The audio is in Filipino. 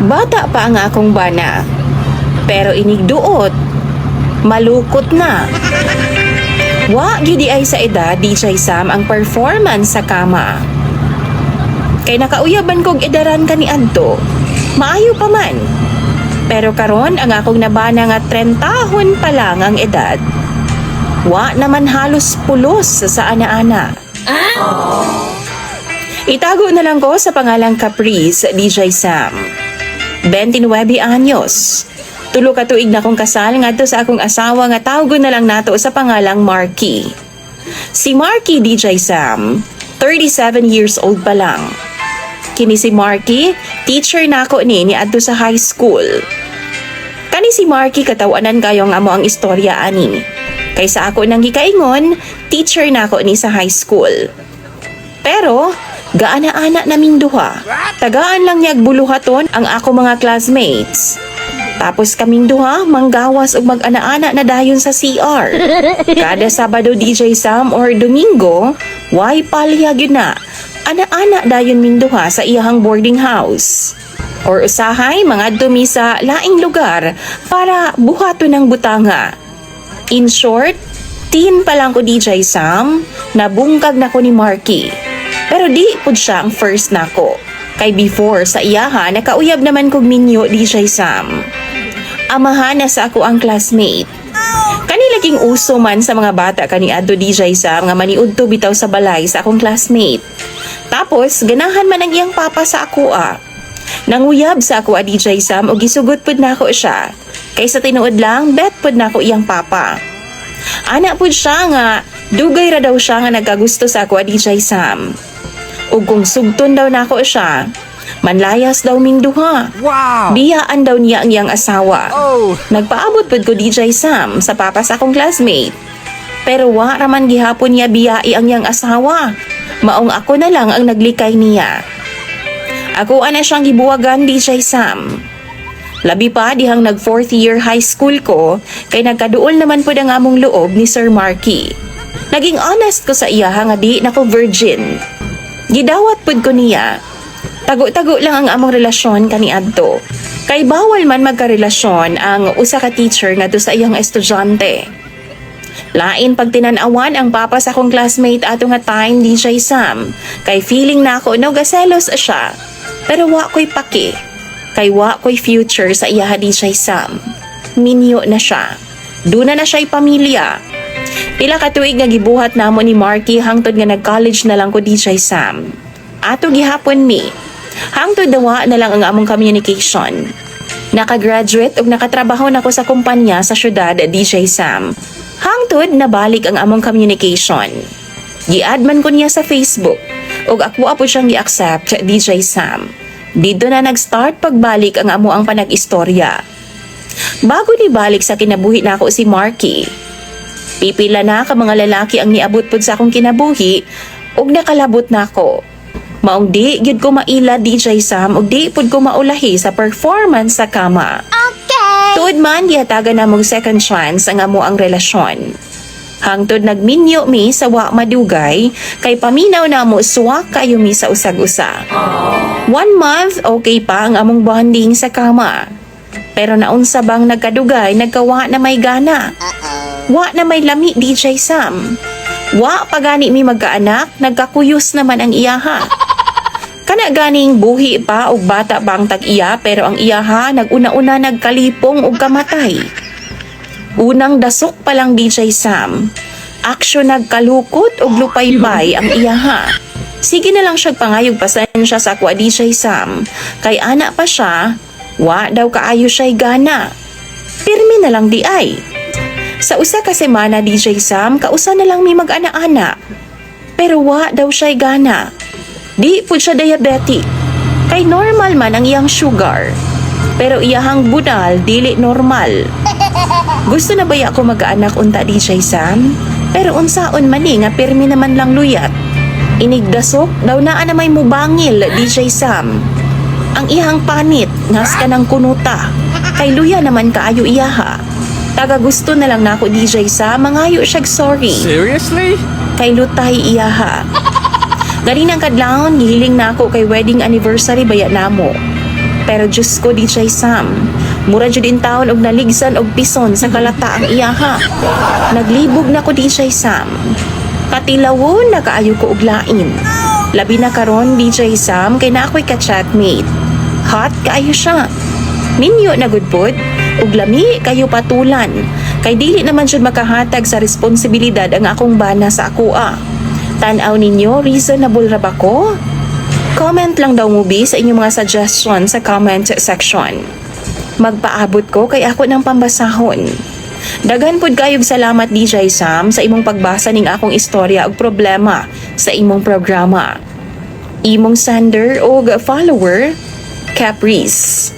Bata pa ang akong bana, pero inigduot, malukot na. Wa gidi ay sa edad DJ Sam ang performance sa kama. Kay nakauyaban kog edaran kani adto, maayo pa man. Pero karon ang akong nabana nga 30 tahon pa lang ang edad. Wa naman halos pulos sa ana-ana. Itago na lang ko sa pangalang Caprice DJ Sam. 29 anyos. Tulo ka tuig na kong kasal ngadto sa akong asawa nga tawgon na lang nato sa pangalang Marky. Si Marky DJ Sam, 37 years old pa lang. Kini si Marky, teacher nako ni adto sa high school. Kani si Marky katawanan kayo nga amo ang istorya ani. Kaysa ako nang gikaingon, teacher nako ni sa high school. Pero gaana-ana naming duha. Tagaan lang niyag buluhaton ang ako mga classmates. Tapos kaming duha, manggawas og mag-ana-ana na dayon sa CR. Kada Sabado DJ Sam or Domingo, why palyag yun na. Ana-ana dayon ming duha sa iyahang boarding house. Or usahay, mga dumi sa laing lugar para buhato ng butanga. In short, teen pa lang ko DJ Sam, nabungkag na ko ni Marky. Pero di pud siya ang first nako. Kay before sa iyaha, nakauyab naman kog minyo DJ Sam. Amahan na sa ako ang classmate. Kanilaging uso man sa mga bata kaniadto DJ Sam nga maniudto bitaw sa balay sa akong classmate. Tapos ganahan man ang iyang papa sa ako Nanguyab sa ako DJ Sam og gisugot pud nako siya. Kaysa tinuod lang bet pud nako iyang papa. Ana pud siya nga dugay ra daw siya nga nagagusto sa ako DJ Sam. Ug kung sugton daw nako siya, manlayas daw ming duha. Wow! Biyaan daw niya ang iyang asawa. Oh! Nagpaabot pud ko DJ Sam sa papa sa akong classmate. Pero wa raman gihapon niya biyai ang iyang asawa. Maong ako na lang ang naglikay niya. Ako ana siyang gibuwagan DJ Sam. Labi pa dihang nag 4th year high school ko, kay nagkaduol naman pud ang among loob ni Sir Marky. Naging honest ko sa iya nga di nako virgin. Gidawat pud ko niya. Tago-tago lang ang among relasyon kaniadto. Kay bawal man magkarelasyon ang usa ka teacher ngadto sa iyang estudyante. Lain pag tinan-awan ang papa sa akong classmate ato nga time DJ Sam. Kay feeling na ako no gaselos siya. Pero wa ko'y paki. Kay wa ko'y future sa iya DJ Sam. Minyo na siya. Duna na siya'y pamilya. Pila ka tuig nga gibuhat namo ni Marky hangtod nga nag-college na lang ko DJ Sam. Ato gihapon mi. Hangtod dawa na lang ang among communication. Nakagraduate ug nakatrabaho na ko sa kumpanya sa syudad DJ Sam. Hangtod nabalik ang among communication. Gi-add man ko niya sa Facebook ug ako apo siyang gi-accept DJ Sam. Dito na nag-start pagbalik ang amo ang panag-istorya. Bago ni balik sa kinabuhi na ako si Marky, pipila na ka mga lalaki ang niabot pud sa akong kinabuhi ug nakalabot na ako. Maong di gyud ko maila DJ Sam ug di pud ko maulahi sa performance sa kama. Okay. Tuod man gihatagan namong second chance ang amo ang relasyon. Hangtod nagminyo mi sa wa madugay kay paminaw na mo suwak kayo mi sa usag-usa. 1 month okay pa ang among bonding sa kama. Pero naunsa bang nagkadugay nagkawa na may gana. Wa na may lami DJ Sam. Wa pagani mi magkaanak, nagkakuyos naman ang iyaha. Kana ganing buhi pa og bata pa ang tag-iya pero ang iyaha naguna-una nagkalipong og kamatay. Unang dasok pa lang DJ Sam. Aksyon nagkalukot og lupay-bay ang iyaha. Sige na lang siya pangayog pasensya sa akwa DJ Sam. Kay ana pa siya, wa daw kaayo siya'y gana. Pirmi na lang di ay. Sa usa ka semana DJ Sam, kausa na lang mi mag-ana-ana. Pero wa daw siya'y gana. Di po siya diabetic. Kay normal man ang iyang sugar. Pero iyahang bunal dili normal. Gusto na ba ako mag-anak unta DJ Sam? Pero unsaon man nga pirmi naman lang luyat. Inigdasok daw naa na may mubangil DJ Sam. Ang iyang panit ngas ka ng kunuta. Kay luya naman kaayo iyaha. Taga gusto na lang nako DJ Sam mangayo siyag sorry. Seriously? Kay lutay iyaha. Galing ng kadlawon gihiling nako kay wedding anniversary baya namo. Pero Diyos ko, DJ Sam, mura jud in taon og naligsan og pison sa kalata ang iyaha. Naglibog na ko, DJ Sam. Katilawon na kaayo ko og lain. Labi na karon, DJ Sam, kay na ako'y ka-chatmate. Hot kaayo siya. Minyo na gudpod, ug lami kayo patulan. Kay dili naman jud makahatag sa responsibilidad ang akong bana sa akoa. Tan-aw ninyo, reasonable ra ba ko? Comment lang daw mubi sa inyong mga suggestion sa comment section. Magpaabot ko kay ako ng pambasahon. Daghan pud kayog salamat, DJ Sam, sa imong pagbasa ning akong istorya ug problema sa imong programa. Imong sender o follower, Caprice.